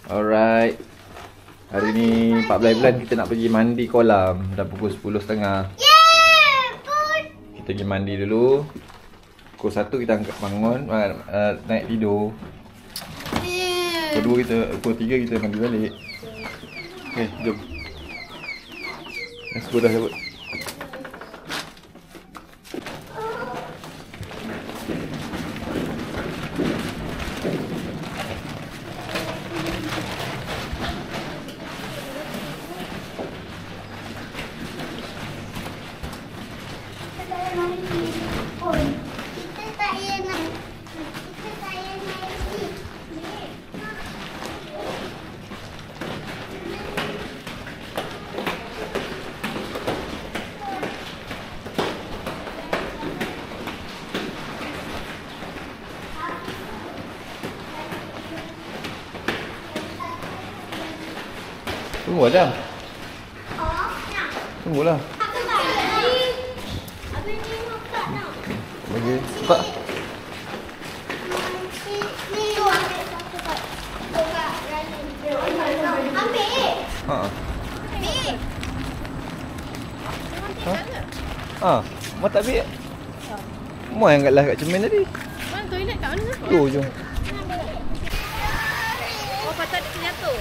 Alright. Hari ni 14 bulan kita nak pergi mandi kolam. Dah pukul 10.30. Kita pergi mandi dulu. Pukul 1 kita angkat bangun, naik tidur. Pukul 3 kita mandi balik. Okay, jom. Let's go dah cabut. Tunggu Adam. Tunggulah. Bagi buka. Mak tak ambil. Mak yang angkatlah kat cermin tadi. Mana toilet kat mana? Tu je. Oh, patut dia terjatuh.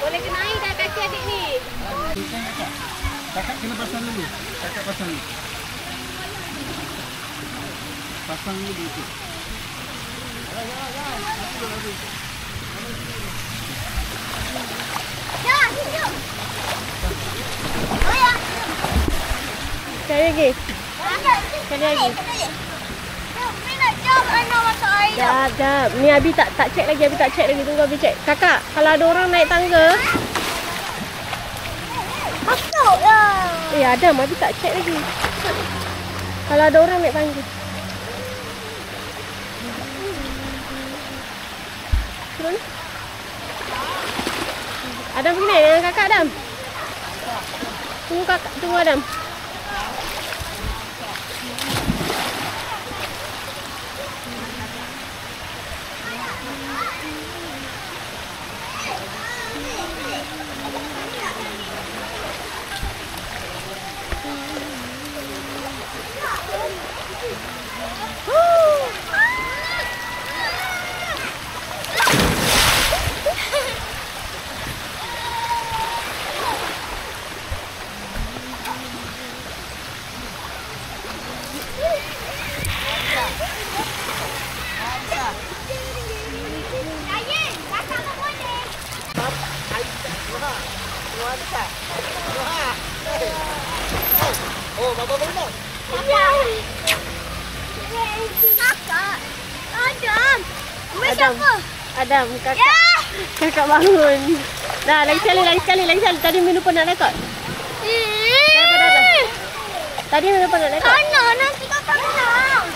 Boleh kena air dah kaki adik ni. Kakak kena pasang dulu. Kakak pasang dulu. Pasang dulu tu. Ya, hidup. Oh ya. Sekali lagi. Sekali lagi. Jap. Ni Abi tak check lagi. Abi tak check lagi. Tunggu Abi check. Kakak, kalau ada orang naik tangga. Masuk lah. Adam, Abi tak check lagi. Kalau ada orang naik tangga. Turun. Adam pergi naik dengan kakak Adam. Tunggu kakak, tunggu Adam. Oh, bapa belum. Kakak. Adam. Siapa? Adam, kakak. Yeah. Kakak bangun. Dah, lagi sekali. Tadi Min lupa nak rekod. Tadi Min lupa nak rekod. Nanti kakak menang.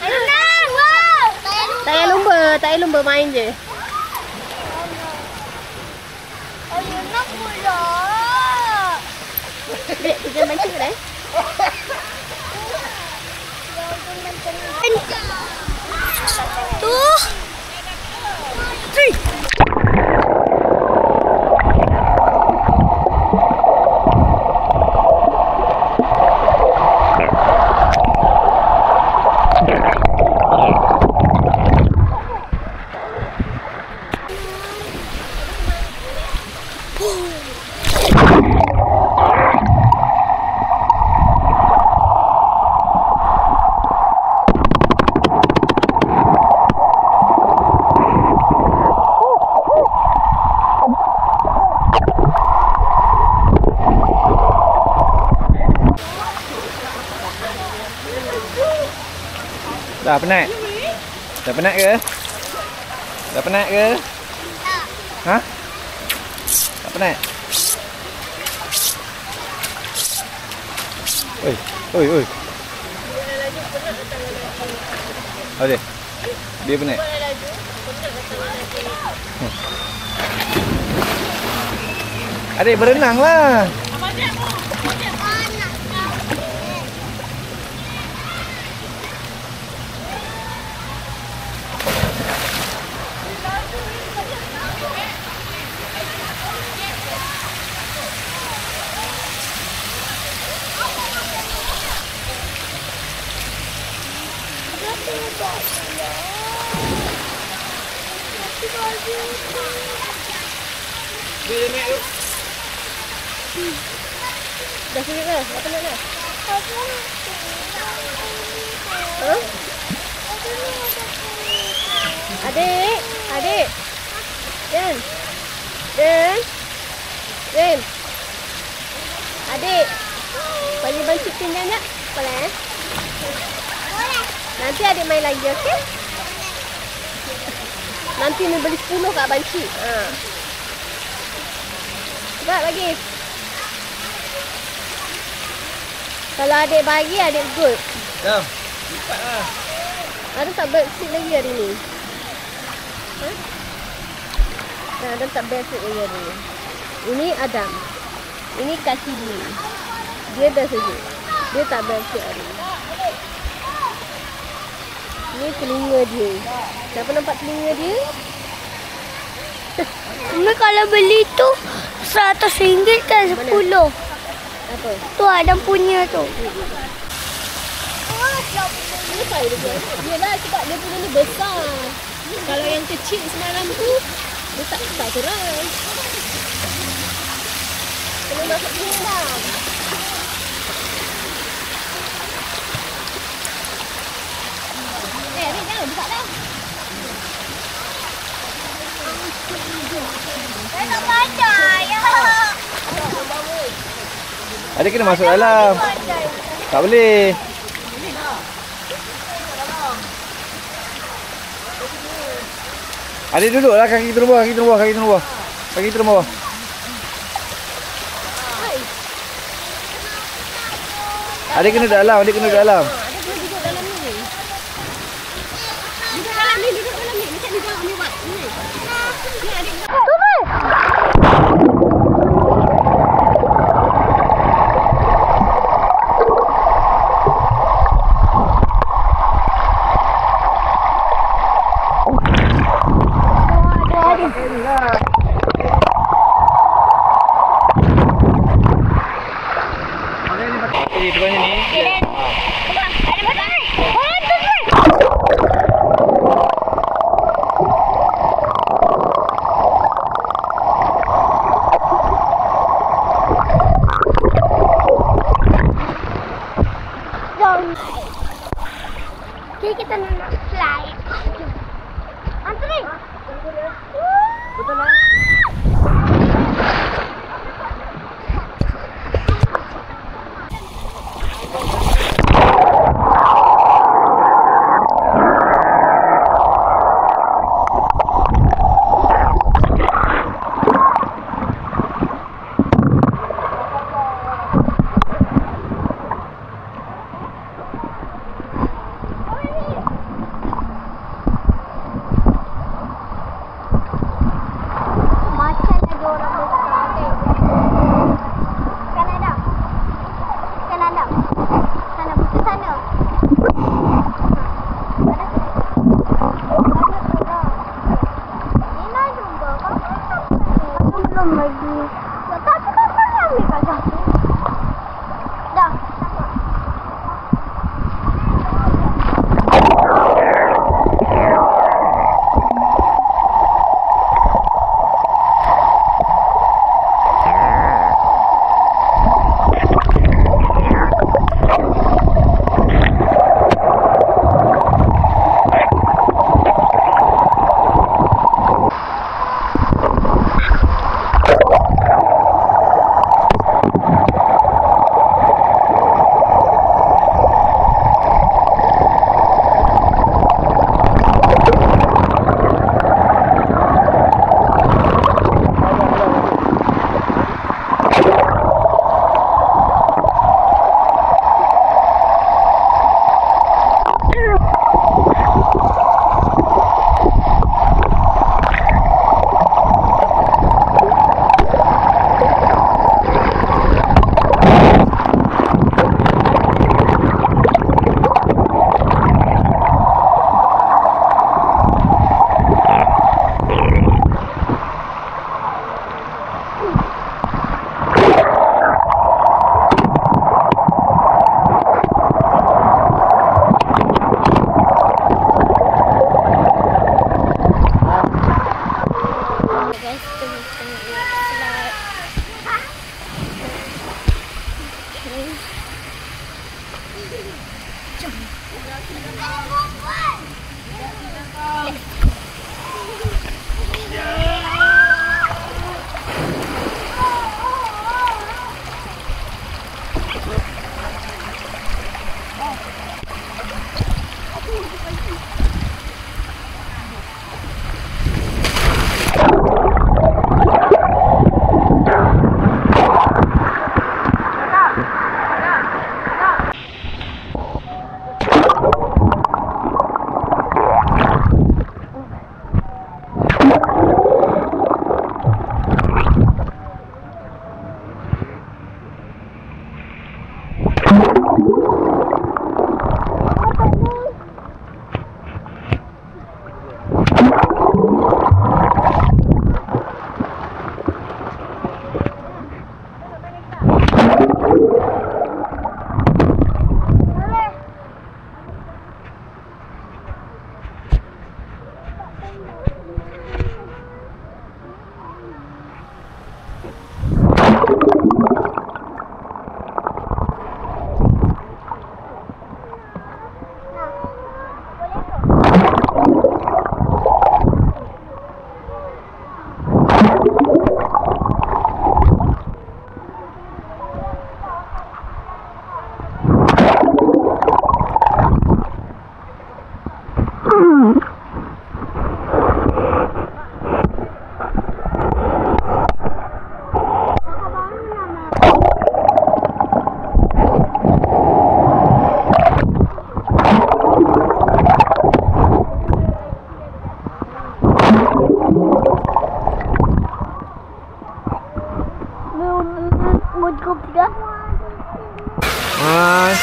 Menang. Wow. Tak payah lumba main je. Nak pula. Dek, jangan baca ke dah? Tuh. 3. Dah penat? Dah penat ke? Dah penat ke? Ha? Tak penat? Oi, oi, oi. Ada. Dia penat. Adik berenang lah. Dah sikit dah. Dah penat dah. Ha? Adik. Adik. Dan. Dan. Dan. Adik. Bagi banci pindah tak? Boleh? Boleh. Nanti adik main lagi, okey? Nanti ni beli 10 kat banci. Ha. Cepat bagi. Kalau adik bagi, adik good. Dah. Cepatlah. Ada tak backseat lagi hari ni? Ha? Ada tak backseat lagi hari ni? Ini Adam. Ini kaki dia. Dia dah sejuk. Dia tak backseat hari ni. Ini telinga dia. Siapa nampak telinga dia? Mami kalau beli tu RM100 kan 10. Apa? Tu Adam punya tu. Ini saya dia buat. Yelah sebab dia punya ni besar. Kalau yang kecil semalam tu, dia tak keras. Kena masuk sini dah. Adik jangan buka dah. Saya tak baca ya. Adik kena masuk dalam. Tak boleh. Adik duduklah, kaki turun bawah, kaki turun bawah, kaki turun bawah. Kaki turun bawah. Adik kena dalam, adik kena dalam. Ada boleh duduk dalam ni. Duduk dalam ni, duduk dalam ni. Macam ni jangan ambil buat. Ni. Ni adik. Okey, turunnya ni. Jadi kita nak fly. Antri. Betul lah.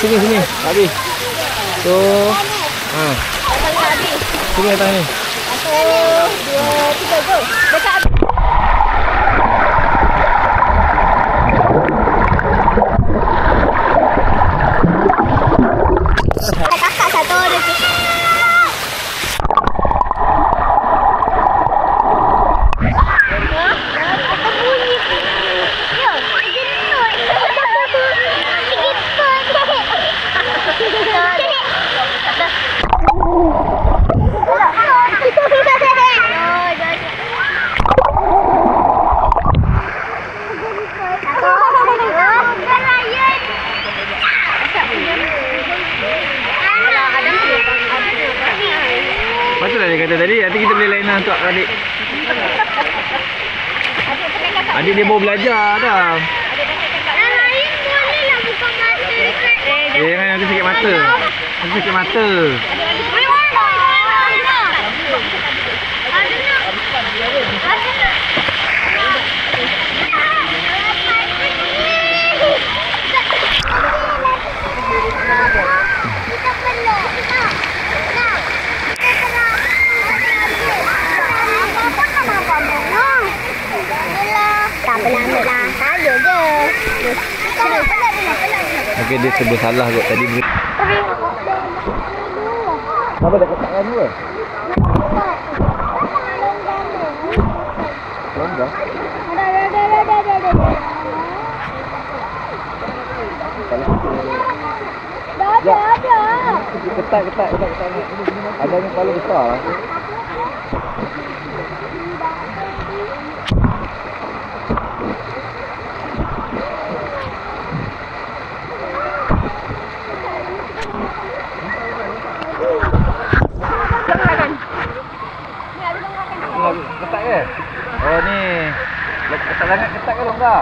Sini habis. So, sini datang ni. 1, 2, 3 go. Dekat habis. Kakak satu dia. Patutlah dia kata tadi, nanti kita boleh layanan untuk adik. Adik dia baru belajar dah. Jangan nanti sakit mata. Nanti sakit mata. Okey, dia sebut salah kot tadi. Kenapa dah ketakkan dua? Longgar? Ada. Ketak. Ada yang paling besar. Ketak ke? Oh ni. Ketak sangat ketak ke longgar?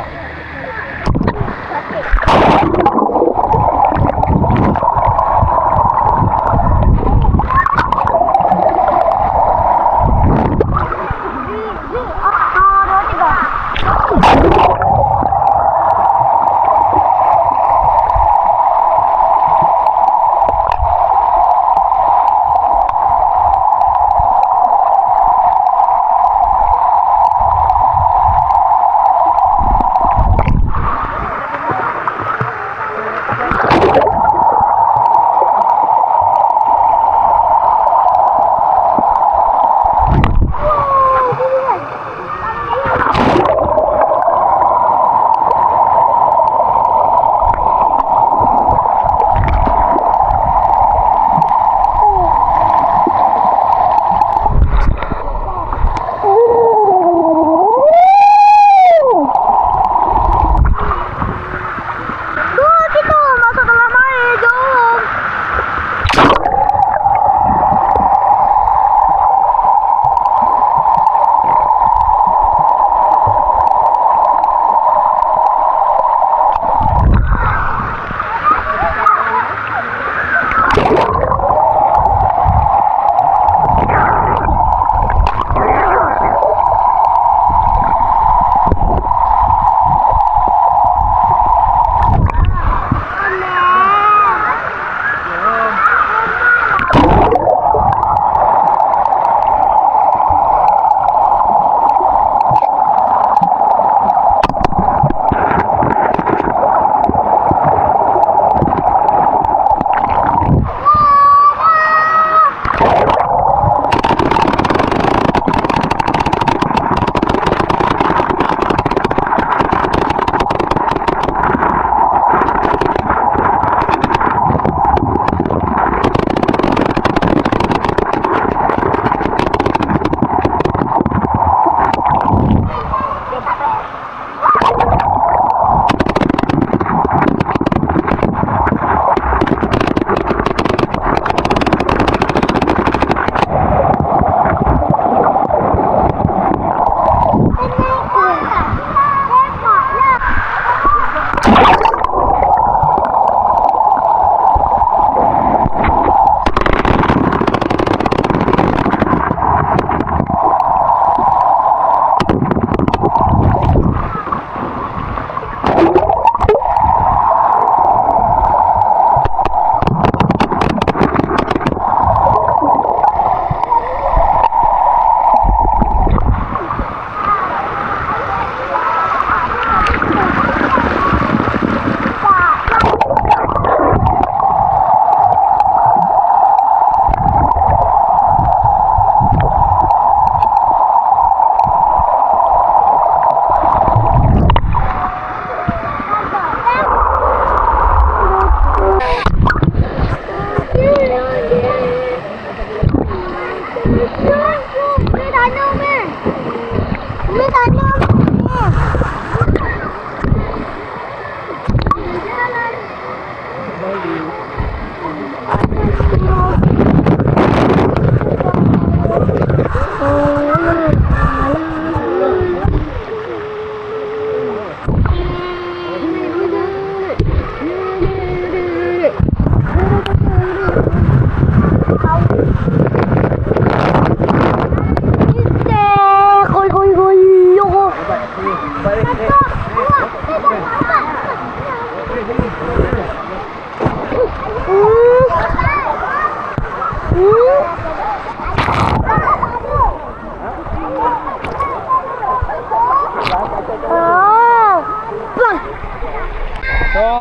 So,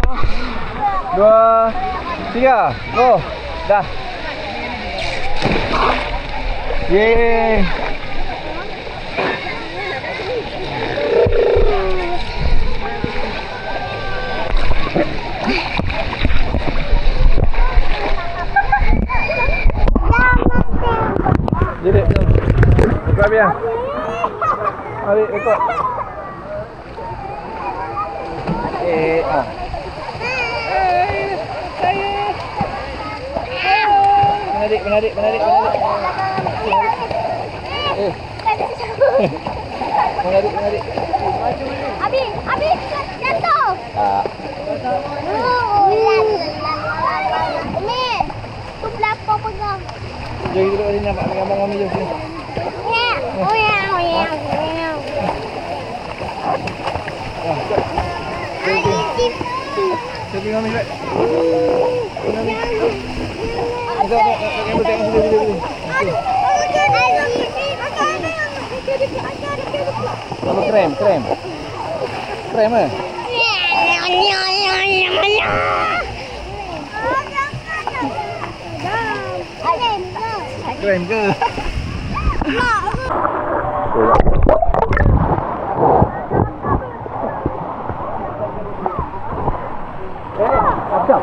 2, 3, go. Dah. Yeay. Jadi, ikut Abi ya. Abi ikut. Menarik. Menarik. Menarik. Abi jatuh. Ni, tu belakang pegang. Jom kita duduk sini nampak gambar Mami jom sini. Pergi Mami buat. Apa krem? Krem eh? Krem ke? Macam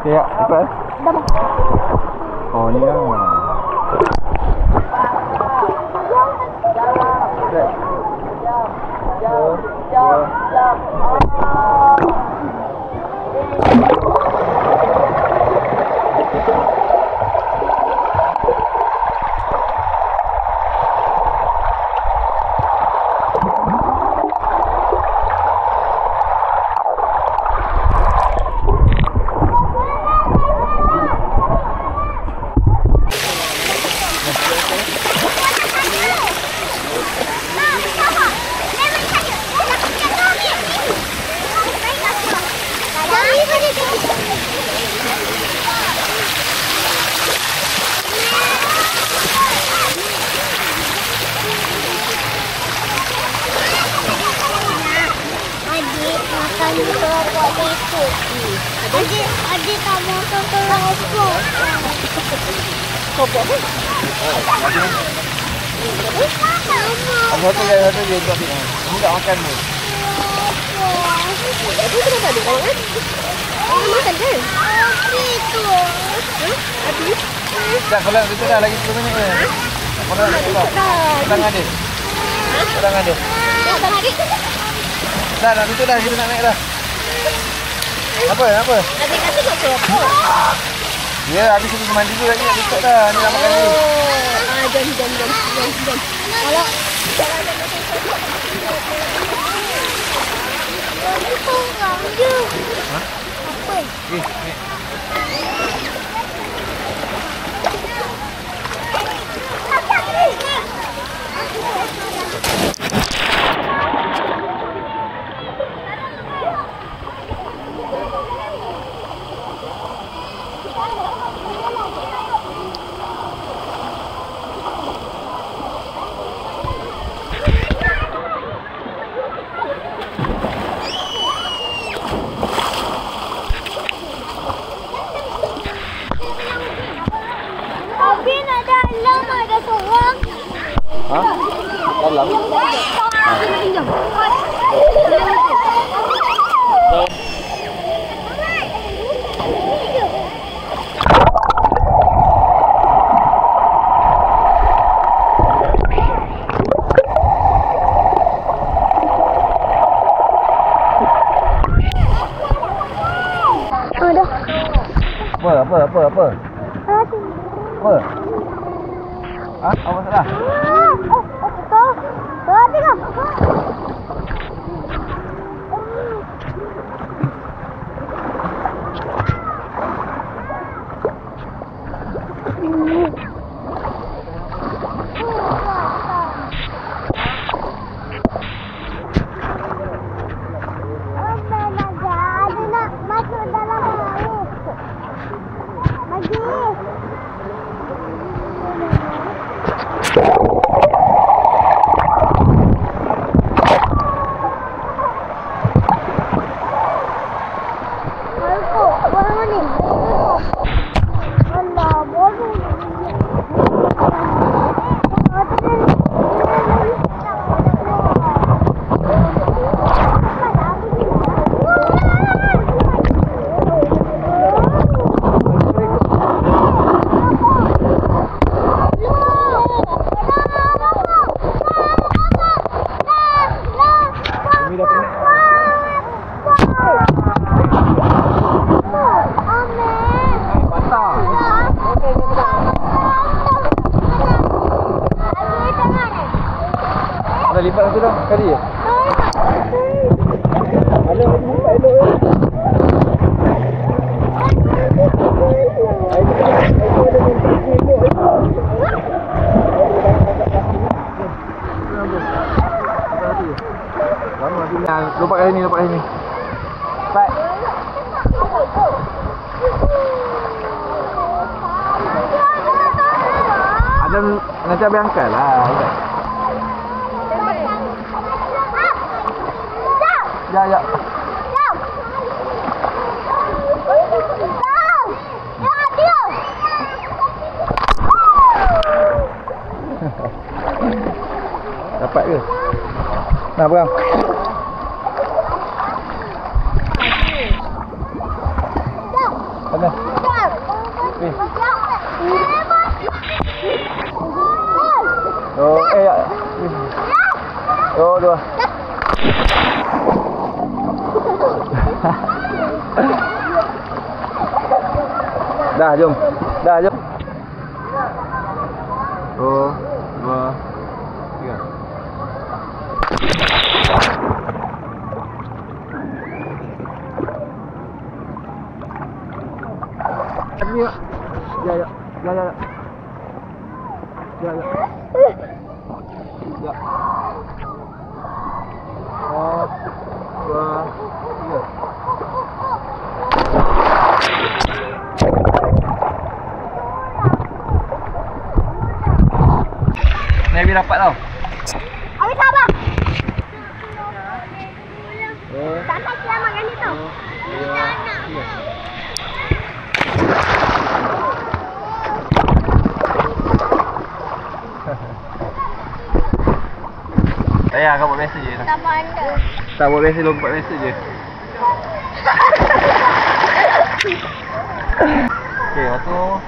ya, apa? Oh, ni lah. Adik tak mau keropok. Keropok apa? Satu dia untuk ni. Kamu tak makan ni. Adik kenapa adik kau kan? Kamu makan kan? Adik tu. Adik? Dah kalau itu dah lagi 10 minit ni. Kalau datang adik. Datang adik. Datang adik. Dah itu dah kita nak naik dah. Apa? Adik kata nak keropok. Ya, habis pergi mandi dulu lagi nak besok dah. Ni nak makan ni. Jom. Kalau Orang je. Ha? Apa? Ni. Abi nak dalam ada seorang. Ha? Dalam? Apa? Apa? Ha? Apa salah? Tengok. kali je. Ada lagi buka elok je. Lompat kali ni, lompat kali ni. Cepat. Ada nanti abang angkat lah. Ya, ya. Dapat ke? Nah, Bram. Sana. Oh, ya. Oh, dua. Dah, jom. Dah, jom. Oh, dua, tiga. Ya, ya, ya, ya, ya, ya, ya. Ya. Oh, dua, tiga. Nabi dapat tau. Awak sabar. Oh. Tak nak selamatkan ni tau. Sayang, kau buat biasa je. Tak pandai. Tak buat biasa, lompat biasa je. Okey, satu,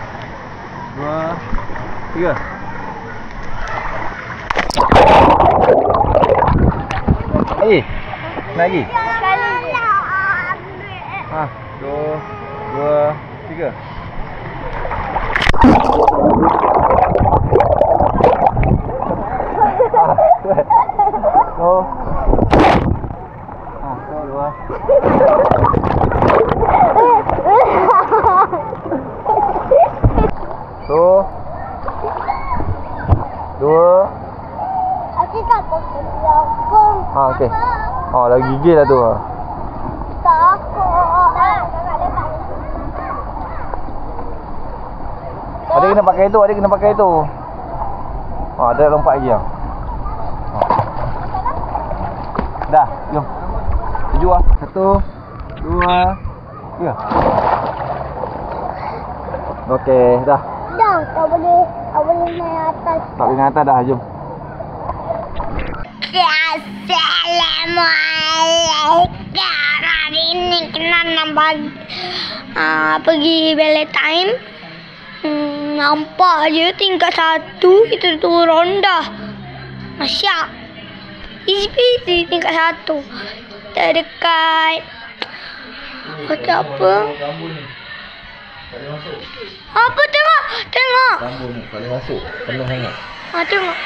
dua, tiga. Nak lagi? Sekali je. Ha, dua, tiga. Oh. Ah, dua. Dua. Aku tak takut. Ah, okey. Oh, dah gigil lah tu. Takut. Ada kena pakai itu, ada kena pakai itu. Oh, ada lompat lagi ah. Dah, jom. Tujuh lah. Satu, dua, tiga. Okey, dah. Dah, tak boleh naik atas. Tak boleh naik atas dah, jom. Assalamualaikum. Hari ini kita nak pergi ballet time. Nampak je tingkat 1 kita turun dah. Masya. Easy tingkat 1. Kita dekat hotel apa? Apa tengok? Tengok. Rambut ni tak boleh masuk. Penuh sangat. Tengok.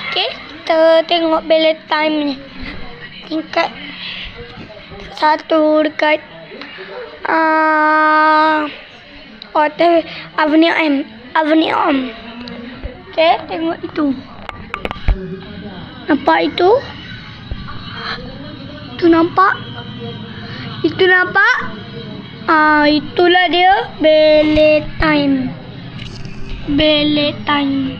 Okay, kita tengok ballet time ni. Tingkat 1 dekat hotel Avenue M. Okay, tengok itu. Nampak itu? Itu nampak? Itu nampak? Itulah dia ballet time. Ballet time.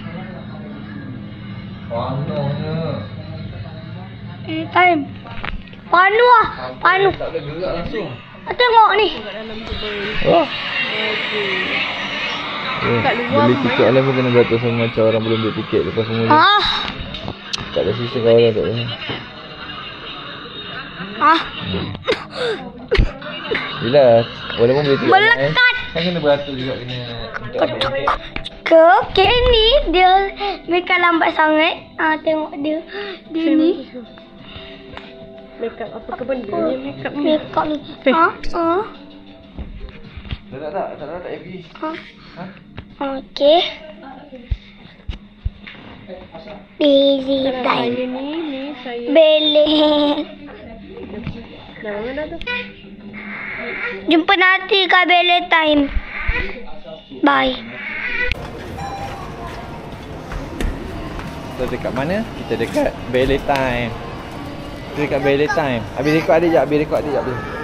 Ballet time. Panu lah. Panu. Tak boleh gerak langsung. Tengok ni. Oh. Beli tiket lah pun kena beratus sama macam orang belum beli tiket lepas semua ni. Tak ada sisa kawalan tak ada. Yelah, walaupun beli tiket Melekat. kan kena beratus juga kena untuk Okay, ni dia makeup lambat sangat. Tengok dia. Dia ni. Makeup apa ke benda ni? Makeup ni. Makeup ni. Tak FB. Okay. Busy time. Ni saya. Beli. Dah mana tu? Jumpa nanti kat beli time. Bye. Kita dekat mana? Kita dekat ballet time. Kita dekat ballet time. Habis rekod adik jap, habis rekod adik jap.